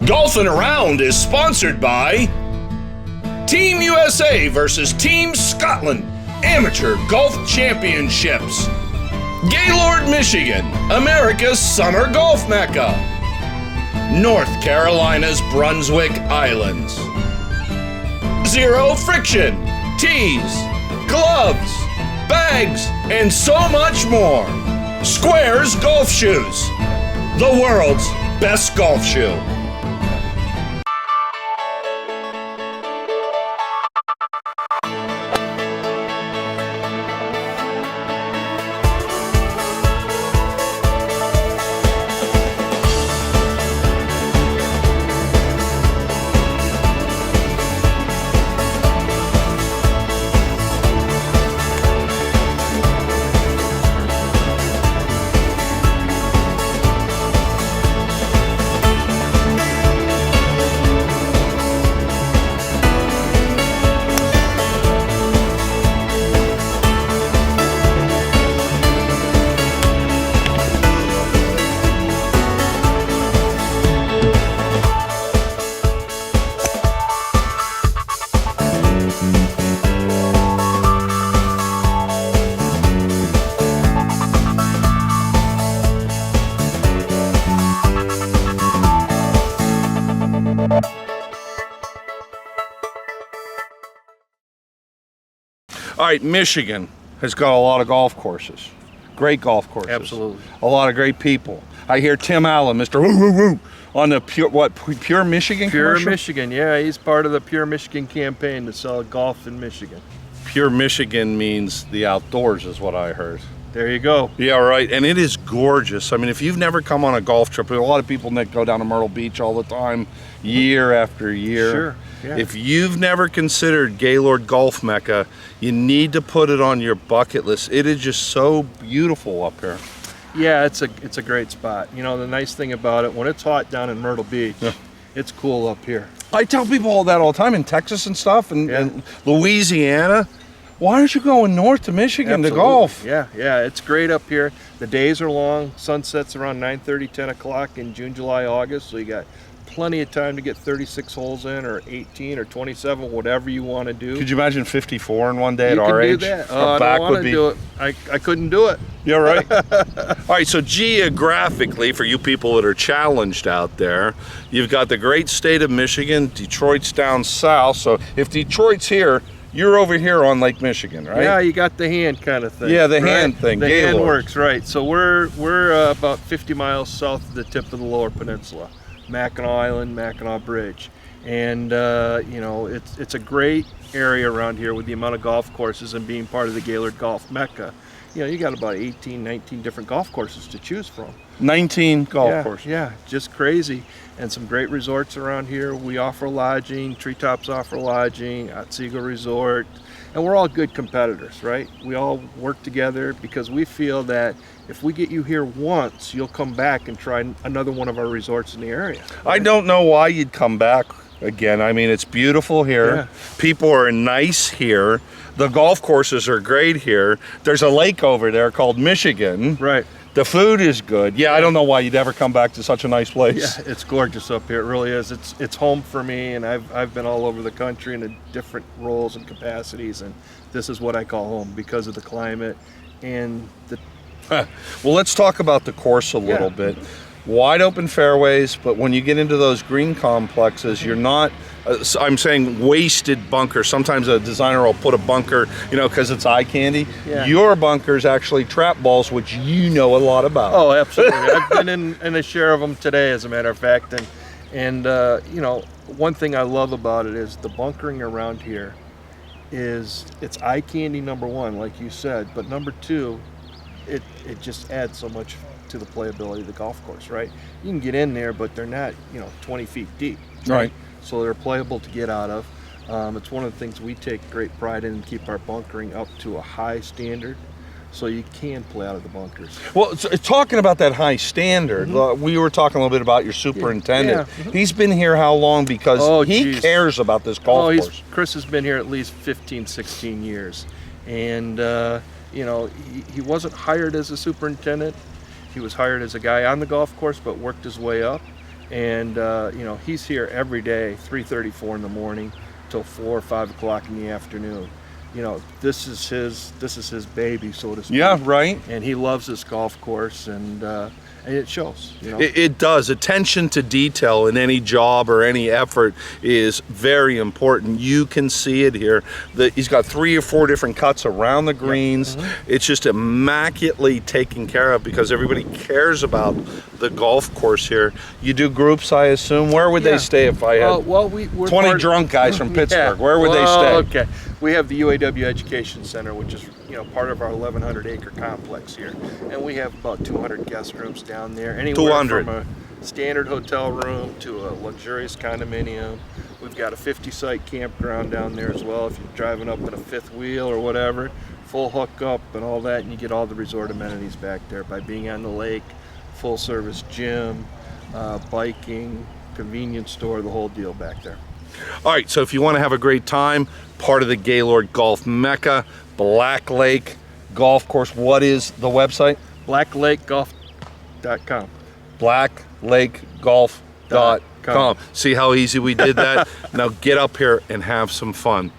Golfing Around is sponsored by Team USA versus Team Scotland Amateur Golf Championships. Gaylord, Michigan, America's summer golf mecca. North Carolina's Brunswick Islands. Zero Friction, tees, gloves, bags, and so much more. Squares Golf Shoes, the world's best golf shoe. All right, Michigan has got a lot of golf courses, great golf courses. Absolutely. A lot of great people. I hear Tim Allen, Mr. Woo Woo Woo, on the Pure Michigan Pure commercial? Michigan, yeah, he's part of the Pure Michigan campaign to sell golf in Michigan. Pure Michigan means the outdoors is what I heard. There you go. Yeah, right, and it is gorgeous. I mean, if you've never come on a golf trip, there are a lot of people that go down to Myrtle Beach all the time, year after year. Sure, yeah. If you've never considered Gaylord Golf Mecca, you need to put it on your bucket list. It is just so beautiful up here. Yeah, it's a great spot. You know, the nice thing about it, when it's hot down in Myrtle Beach, it's cool up here. I tell people all that all the time in Texas and stuff, and Louisiana. Why aren't you going north to Michigan to golf? Yeah, it's great up here. The days are long. Sunsets around 9:30, 10 o'clock in June, July, August. So you got plenty of time to get 36 holes in, or 18 or 27, whatever you want to do. Could you imagine 54 in one day at You our can age? do that. Our I back don't want would to be. do it. I couldn't do it. Yeah, right. All right, so geographically, for you people that are challenged out there, you've got the great state of Michigan. Detroit's down south. So if Detroit's here, you're over here on Lake Michigan, right? Yeah, you got the hand kind of thing. Yeah, the right? hand thing. The Gaylord. hand works, right. So we're about 50 miles south of the tip of the Lower Peninsula, Mackinac Island, Mackinac Bridge. And, you know, it's a great area around here with the amount of golf courses and being part of the Gaylord Golf Mecca. You know, you got about 18, 19 different golf courses to choose from. 19 golf courses. Yeah, just crazy. And some great resorts around here. We offer lodging, Treetops offer lodging, Otsego Resort, and we're all good competitors, right? We all work together because we feel that if we get you here once, you'll come back and try another one of our resorts in the area. Right? I don't know why you'd come back again. I mean, it's beautiful here. Yeah. People are nice here. The golf courses are great here. There's a lake over there called Michigan. Right. The food is good. Yeah, I don't know why you'd ever come back to such a nice place. Yeah, it's gorgeous up here. It really is. It's home for me, and I've been all over the country in different roles and capacities, and this is what I call home because of the climate and the. Well, let's talk about the course a little bit. Wide open fairways, but when you get into those green complexes, you're not, I'm saying wasted bunkers. Sometimes a designer will put a bunker, you know, because it's eye candy. Yeah. Your bunkers actually trap balls, which you know a lot about. Oh, absolutely. I've been in a share of them today, as a matter of fact. And you know, one thing I love about it is the bunkering around here it's eye candy, number one, like you said, but number two, it just adds so much to the playability of the golf course, right? You can get in there, but they're not, you know, 20 feet deep. Right. So they're playable to get out of. It's one of the things we take great pride in and keep our bunkering up to a high standard so you can play out of the bunkers. Well, talking about that high standard, we were talking a little bit about your superintendent. Yeah. He's been here how long? Because he cares about this golf course. Chris has been here at least 15, 16 years. And, you know, he wasn't hired as a superintendent. He was hired as a guy on the golf course, but worked his way up. And you know, he's here every day, 3:34 in the morning till 4 or 5 o'clock in the afternoon. You know, this is his baby, so to speak. Yeah, right. And he loves this golf course, and it shows. You know, It does. Attention to detail in any job or any effort is very important. You can see it here. He's got 3 or 4 different cuts around the greens. Yep. It's just immaculately taken care of because everybody cares about the golf course here. You do groups, I assume. Where would they stay if I had well, we're 20 drunk guys from Pittsburgh? Where would they stay? Okay, we have the UAW Education Center, which is, you know, part of our 1,100-acre complex here, and we have about 200 guest rooms down there. Anywhere 200. from a standard hotel room to a luxurious condominium. We've got a 50-site campground down there as well. If you're driving up in a fifth wheel or whatever, full hookup and all that, and you get all the resort amenities back there by being on the lake. Full-service gym, biking, convenience store, the whole deal back there. All right, so if you want to have a great time, part of the Gaylord Golf Mecca, Black Lake Golf Course, what is the website? blacklakegolf.com. blacklakegolf.com. See how easy we did that? Now get up here and have some fun.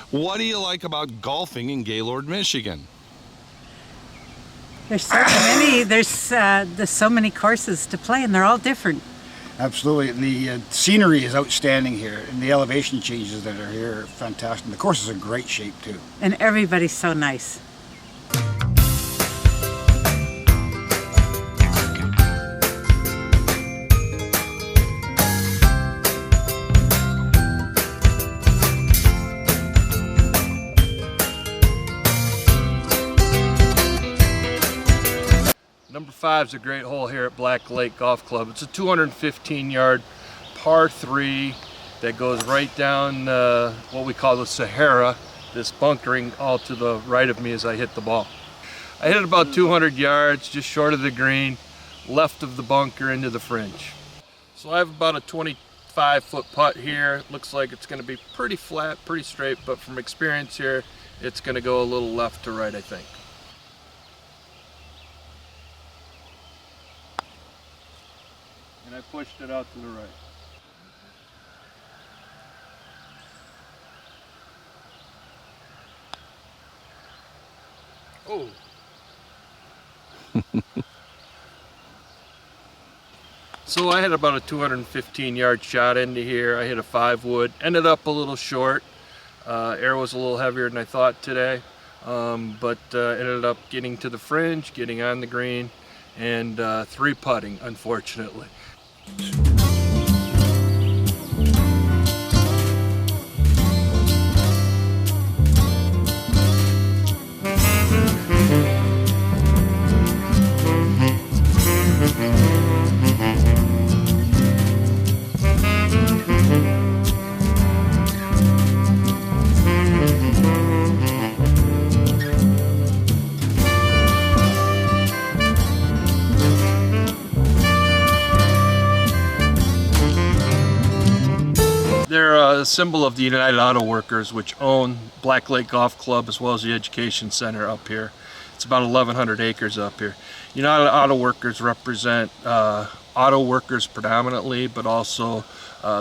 What do you like about golfing in Gaylord, Michigan? There's so many. There's so many courses to play, and they're all different. Absolutely, and the scenery is outstanding here, and the elevation changes that are here are fantastic. And the course is in great shape too. And everybody's so nice. Number 5 is a great hole here at Black Lake Golf Club. It's a 215-yard par 3 that goes right down what we call the Sahara, this bunkering all to the right of me as I hit the ball. I hit it about 200 yards, just short of the green, left of the bunker into the fringe. So I have about a 25-foot putt here. It looks like it's going to be pretty flat, pretty straight, but from experience here, it's going to go a little left to right, I think. And I pushed it out to the right. Oh. So I had about a 215-yard shot into here. I hit a 5-wood, ended up a little short. Air was a little heavier than I thought today, but ended up getting to the fringe, getting on the green, and 3-putting, unfortunately. They're a symbol of the United Auto Workers, which own Black Lake Golf Club as well as the Education Center up here. It's about 1,100 acres up here. United Auto Workers represent auto workers predominantly, but also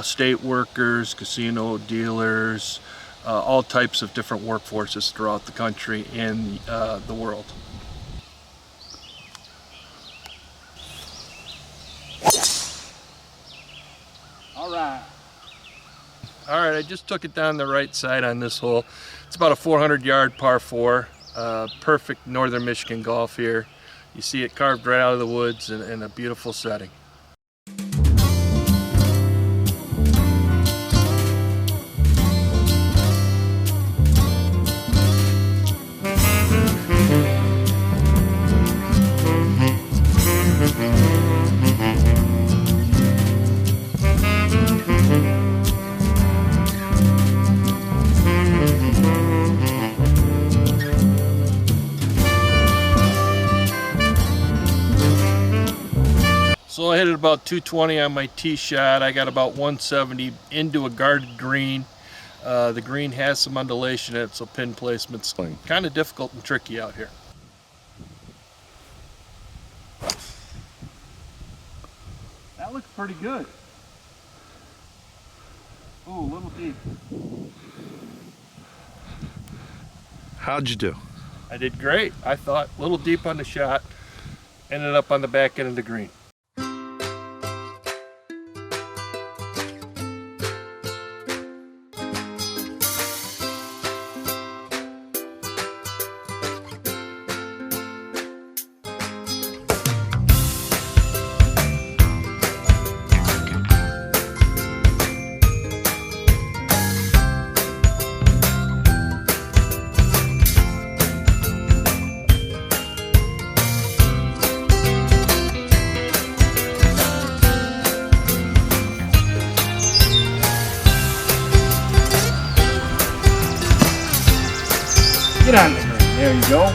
state workers, casino dealers, all types of different workforces throughout the country and the world. All right. All right, I just took it down the right side on this hole. It's about a 400-yard par 4. Perfect northern Michigan golf here. You see it carved right out of the woods in a beautiful setting. So I hit it about 220 on my tee shot. I got about 170 into a guarded green. The green has some undulation in it, so pin placement's kind of difficult and tricky out here. That looks pretty good. Ooh, a little deep. How'd you do? I did great. I thought a little deep on the shot. Ended up on the back end of the green. Get on the green. There you go.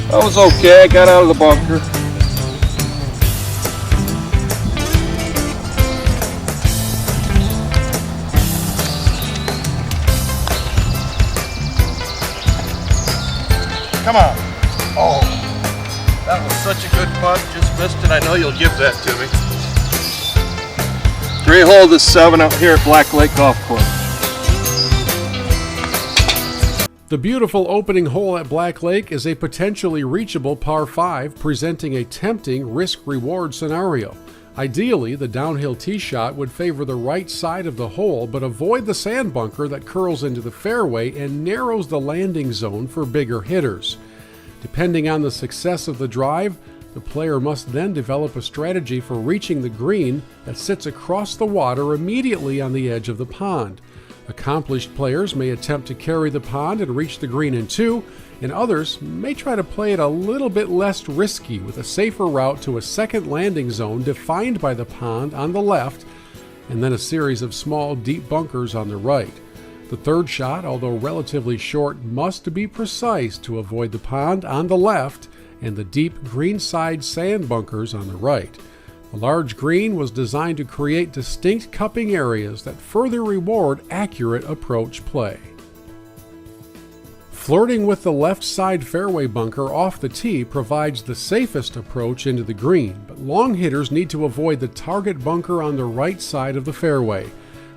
That was okay. I got out of the bunker. Come on. Oh, that was such a good putt. Just missed it. I know you'll give that to me. Great hole this 7 out here at Black Lake Golf Course. The beautiful opening hole at Black Lake is a potentially reachable par 5, presenting a tempting risk-reward scenario. Ideally, the downhill tee shot would favor the right side of the hole, but avoid the sand bunker that curls into the fairway and narrows the landing zone for bigger hitters. Depending on the success of the drive, the player must then develop a strategy for reaching the green that sits across the water immediately on the edge of the pond. Accomplished players may attempt to carry the pond and reach the green in 2, and others may try to play it a little bit less risky with a safer route to a second landing zone defined by the pond on the left, and then a series of small, deep bunkers on the right. The third shot, although relatively short, must be precise to avoid the pond on the left and the deep greenside sand bunkers on the right. The large green was designed to create distinct cupping areas that further reward accurate approach play. Flirting with the left side fairway bunker off the tee provides the safest approach into the green, but long hitters need to avoid the target bunker on the right side of the fairway.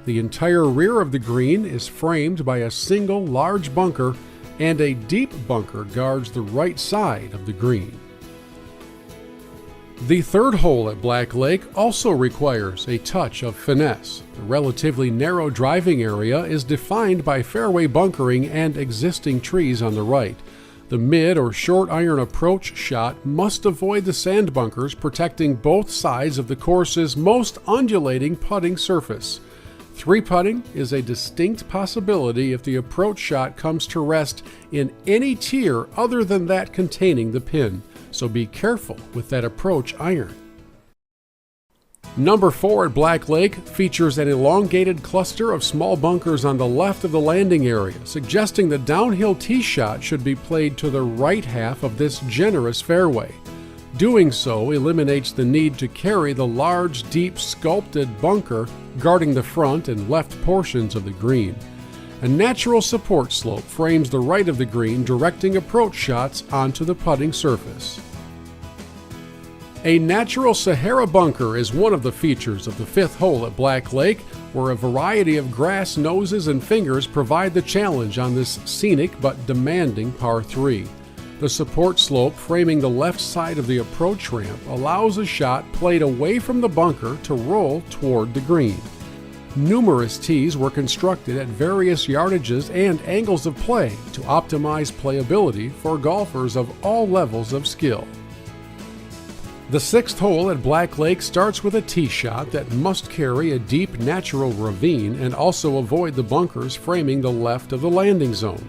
The entire rear of the green is framed by a single large bunker, and a deep bunker guards the right side of the green. The third hole at Black Lake also requires a touch of finesse. The relatively narrow driving area is defined by fairway bunkering and existing trees on the right. The mid or short iron approach shot must avoid the sand bunkers, protecting both sides of the course's most undulating putting surface. 3-putting is a distinct possibility if the approach shot comes to rest in any tier other than that containing the pin, so be careful with that approach iron. Number 4 at Black Lake features an elongated cluster of small bunkers on the left of the landing area, suggesting the downhill tee shot should be played to the right half of this generous fairway. Doing so eliminates the need to carry the large, deep, sculpted bunker guarding the front and left portions of the green. A natural support slope frames the right of the green, directing approach shots onto the putting surface. A natural Sahara bunker is one of the features of the 5th hole at Black Lake, where a variety of grass noses and fingers provide the challenge on this scenic but demanding par 3. The support slope framing the left side of the approach ramp allows a shot played away from the bunker to roll toward the green. Numerous tees were constructed at various yardages and angles of play to optimize playability for golfers of all levels of skill. The 6th hole at Black Lake starts with a tee shot that must carry a deep natural ravine and also avoid the bunkers framing the left of the landing zone.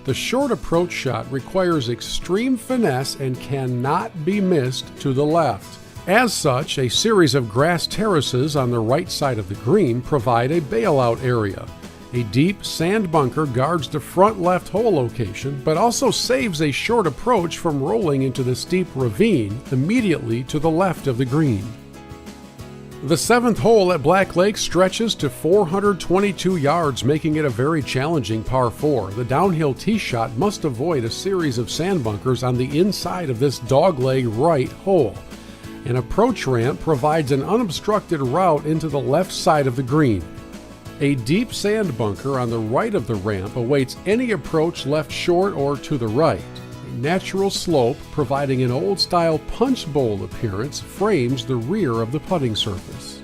The short approach shot requires extreme finesse and cannot be missed to the left. As such, a series of grass terraces on the right side of the green provide a bailout area. A deep sand bunker guards the front left hole location, but also saves a short approach from rolling into the steep ravine immediately to the left of the green. The 7th hole at Black Lake stretches to 422 yards, making it a very challenging par 4. The downhill tee shot must avoid a series of sand bunkers on the inside of this dogleg right hole. An approach ramp provides an unobstructed route into the left side of the green. A deep sand bunker on the right of the ramp awaits any approach left short or to the right. A natural slope providing an old-style punch bowl appearance frames the rear of the putting surface.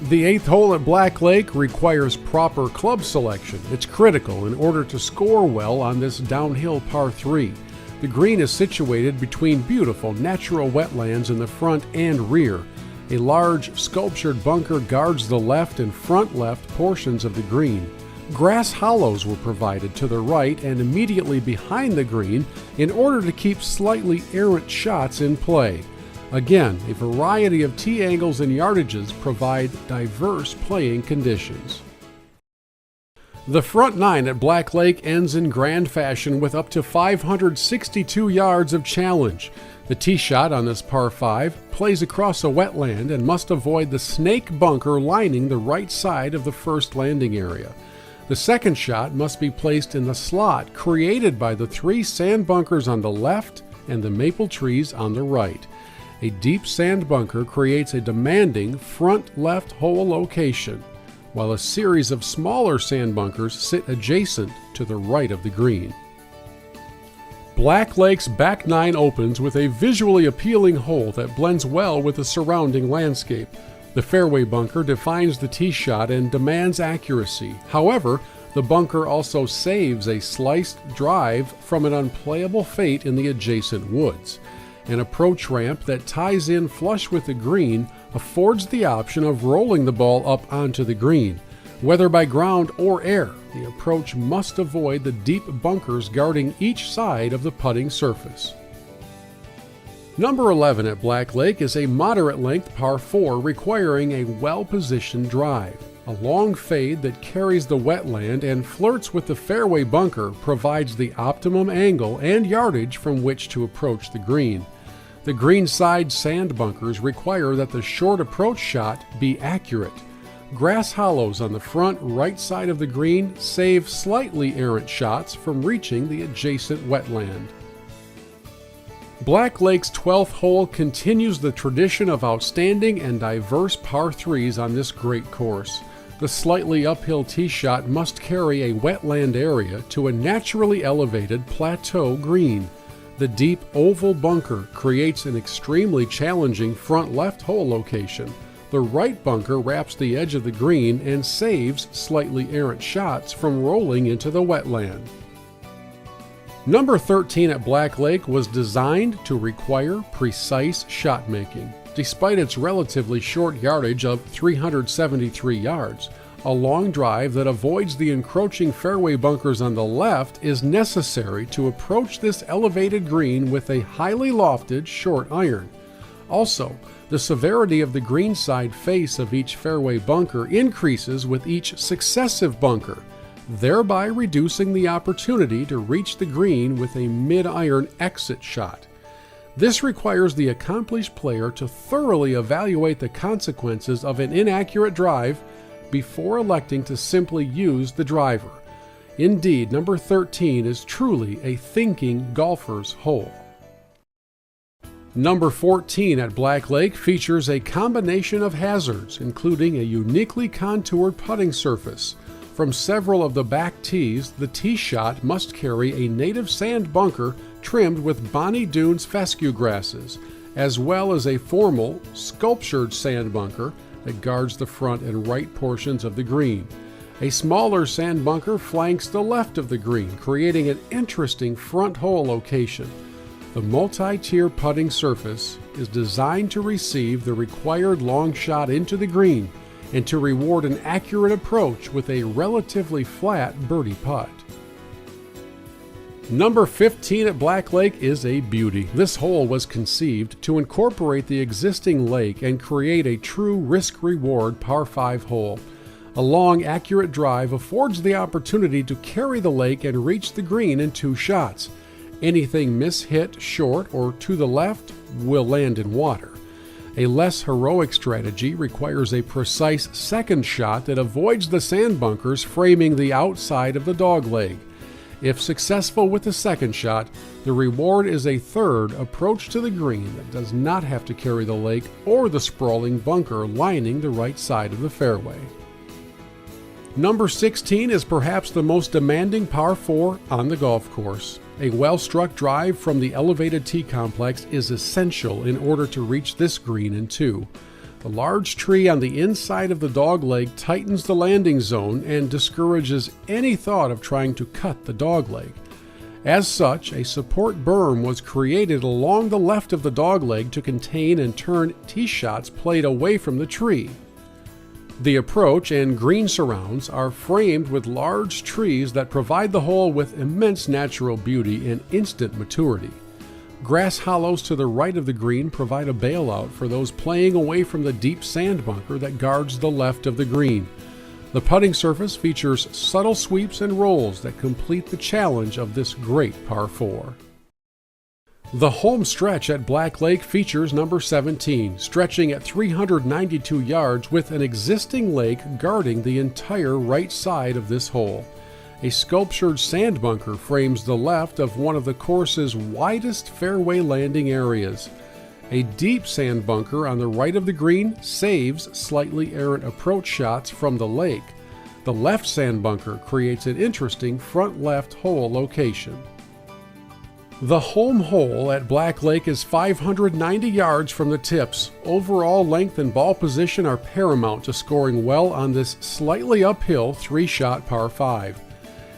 The 8th hole at Black Lake requires proper club selection. It's critical in order to score well on this downhill par 3. The green is situated between beautiful natural wetlands in the front and rear. A large sculptured bunker guards the left and front left portions of the green. Grass hollows were provided to the right and immediately behind the green in order to keep slightly errant shots in play. Again, a variety of tee angles and yardages provide diverse playing conditions. The front 9 at Black Lake ends in grand fashion with up to 562 yards of challenge. The tee shot on this par 5 plays across a wetland and must avoid the snake bunker lining the right side of the first landing area. The second shot must be placed in the slot created by the 3 sand bunkers on the left and the maple trees on the right. A deep sand bunker creates a demanding front left hole location, while a series of smaller sand bunkers sit adjacent to the right of the green. Black Lake's back 9 opens with a visually appealing hole that blends well with the surrounding landscape. The fairway bunker defines the tee shot and demands accuracy. However, the bunker also saves a sliced drive from an unplayable fate in the adjacent woods. An approach ramp that ties in flush with the green affords the option of rolling the ball up onto the green. Whether by ground or air, the approach must avoid the deep bunkers guarding each side of the putting surface. Number 11 at Black Lake is a moderate-length par 4 requiring a well-positioned drive. A long fade that carries the wetland and flirts with the fairway bunker provides the optimum angle and yardage from which to approach the green. The greenside sand bunkers require that the short approach shot be accurate. Grass hollows on the front right side of the green save slightly errant shots from reaching the adjacent wetland. Black Lake's 12th hole continues the tradition of outstanding and diverse par 3s on this great course. The slightly uphill tee shot must carry a wetland area to a naturally elevated plateau green. The deep oval bunker creates an extremely challenging front left hole location. The right bunker wraps the edge of the green and saves slightly errant shots from rolling into the wetland. Number 13 at Black Lake was designed to require precise shot making. Despite its relatively short yardage of 373 yards, a long drive that avoids the encroaching fairway bunkers on the left is necessary to approach this elevated green with a highly lofted short iron. Also, the severity of the greenside face of each fairway bunker increases with each successive bunker, thereby reducing the opportunity to reach the green with a mid-iron exit shot. This requires the accomplished player to thoroughly evaluate the consequences of an inaccurate drive, before electing to simply use the driver. Indeed, number 13 is truly a thinking golfer's hole. Number 14 at Black Lake features a combination of hazards, including a uniquely contoured putting surface. From several of the back tees, the tee shot must carry a native sand bunker trimmed with Bonnie Dunes fescue grasses, as well as a formal, sculptured sand bunker that guards the front and right portions of the green. A smaller sand bunker flanks the left of the green, creating an interesting front hole location. The multi-tier putting surface is designed to receive the required long shot into the green and to reward an accurate approach with a relatively flat birdie putt. Number 15 at Black Lake is a beauty. This hole was conceived to incorporate the existing lake and create a true risk-reward par 5 hole. A long, accurate drive affords the opportunity to carry the lake and reach the green in 2 shots. Anything mishit short or to the left will land in water. A less heroic strategy requires a precise second shot that avoids the sand bunkers framing the outside of the dogleg. If successful with the second shot, the reward is a third approach to the green that does not have to carry the lake or the sprawling bunker lining the right side of the fairway. Number 16 is perhaps the most demanding par 4 on the golf course. A well-struck drive from the elevated tee complex is essential in order to reach this green in 2. The large tree on the inside of the dogleg tightens the landing zone and discourages any thought of trying to cut the dogleg. As such, a support berm was created along the left of the dogleg to contain and turn tee shots played away from the tree. The approach and green surrounds are framed with large trees that provide the hole with immense natural beauty and instant maturity. Grass hollows to the right of the green provide a bailout for those playing away from the deep sand bunker that guards the left of the green. The putting surface features subtle sweeps and rolls that complete the challenge of this great par 4. The home stretch at Black Lake features number 17, stretching at 392 yards with an existing lake guarding the entire right side of this hole. A sculptured sand bunker frames the left of one of the course's widest fairway landing areas. A deep sand bunker on the right of the green saves slightly errant approach shots from the lake. The left sand bunker creates an interesting front left hole location. The home hole at Black Lake is 590 yards from the tips. Overall length and ball position are paramount to scoring well on this slightly uphill 3-shot par 5.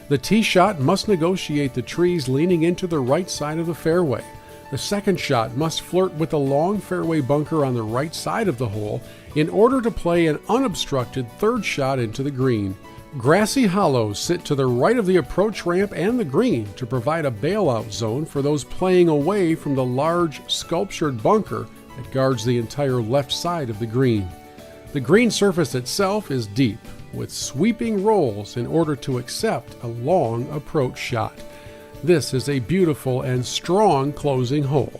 The tee shot must negotiate the trees leaning into the right side of the fairway. The second shot must flirt with the long fairway bunker on the right side of the hole in order to play an unobstructed third shot into the green. Grassy hollows sit to the right of the approach ramp and the green to provide a bailout zone for those playing away from the large sculptured bunker that guards the entire left side of the green. The green surface itself is deep, with sweeping rolls in order to accept a long approach shot. This is a beautiful and strong closing hole.